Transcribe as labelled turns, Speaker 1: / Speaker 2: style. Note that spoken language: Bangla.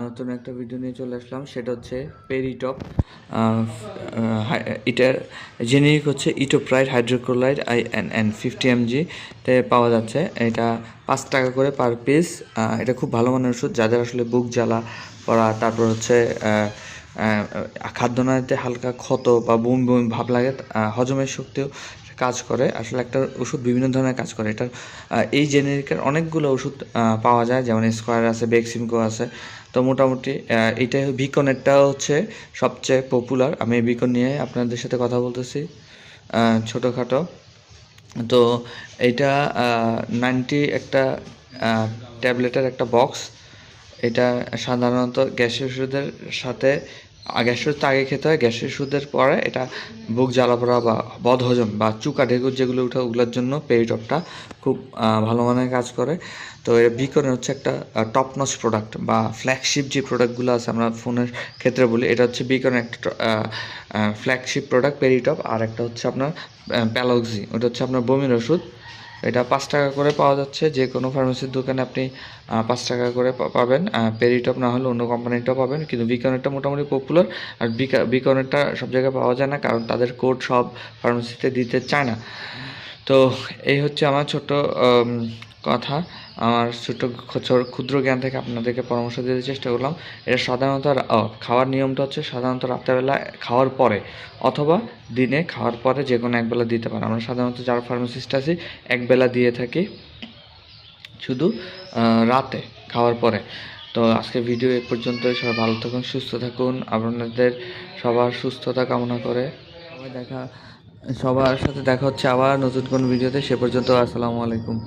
Speaker 1: নতুন একটা ভিডিও নিয়ে চলে আসলাম, সেটা হচ্ছে পেরিটপ। এটার জেনেরিক হচ্ছে ইটোপ্রাইড হাইড্রোক্লোরাইড INN 50 mg তে পাওয়া যাচ্ছে। এটা 5 টাকা করে পার পিস। এটা খুব ভালো মানের ওষুধ, যাদের আসলে বুক জ্বালা পড়া, তারপর হচ্ছে খাদ্যনালীতে হালকা ক্ষত বা বমি বমি ভাব লাগে, হজমের শক্তিও কাজ করে। আসলে একটা ওষুধ বিভিন্ন ধরনের কাজ করে। এটার এই জেনেরিকের অনেকগুলো ওষুধ পাওয়া যায়, যেমন স্কোয়ার আছে, বেক্সিমকো আছে। তো মোটামুটি এইটাই বিকনেরটাও হচ্ছে সবচেয়ে পপুলার। আমি এই বিকন নিয়ে আপনাদের সাথে কথা বলতেছি ছোটোখাটো। তো এইটা 90 একটা ট্যাবলেটের একটা বক্স। এটা সাধারণত গ্যাসের ওষুধের সাথে, গ্যাসের ওষুধ আগে খেতে হয়, গ্যাসের ওষুধের পরে এটা বুক জ্বালা পোড়া বা বদহজম বা চুকা ঢেকুর যেগুলো উঠে, ওগুলোর জন্য পেরিটপটা খুব ভালো মানের কাজ করে। তো এর বিকনের হচ্ছে একটা টপ নচ প্রোডাক্ট বা ফ্ল্যাগশিপ যে প্রোডাক্টগুলো আছে আমরা ফোনের ক্ষেত্রে বলি, এটা হচ্ছে বিকনের একটা ফ্ল্যাগশিপ প্রোডাক্ট পেরিটপ। আর একটা হচ্ছে আপনার প্যালক্সি, ওটা হচ্ছে আপনার বমির ওষুধ। এটা 5 টাকা করে পাওয়া যাচ্ছে, যে কোনো ফার্মেসির দোকানে আপনি 5 টাকা করে পাবেন। পেরিটপ না হলে অন্য কোম্পানিটাও পাবেন, কিন্তু বিকনেরটা মোটামুটি পপুলার। আর বিকনেরটা সব জায়গায় পাওয়া যায় না, কারণ তাদের কোড সব ফার্মেসিতে দিতে চায় না। তো এই হচ্ছে আমার ছোট্ট কথা, আমার ছোট্ট ক্ষুদ্র জ্ঞান থেকে আপনাদেরকে পরামর্শ দিতে চেষ্টা করলাম। এটা সাধারণত খাওয়ার নিয়মটা হচ্ছে সাধারণত রাত্রেবেলা খাওয়ার পরে, অথবা দিনে খাওয়ার পরে যে কোনো একবেলা দিতে পারে। আমরা সাধারণত যারা ফার্মাসিস্ট আছি একবেলা দিয়ে থাকি, শুধু রাতে খাওয়ার পরে। তো আজকের ভিডিও এ পর্যন্তই। সবাই ভালো থাকুন, সুস্থ থাকুন, আপনাদের সবার সুস্থতা কামনা করে সবার সাথে দেখা হচ্ছে আবার নতুন কোন ভিডিওতে। সে পর্যন্ত আসসালামু আলাইকুম।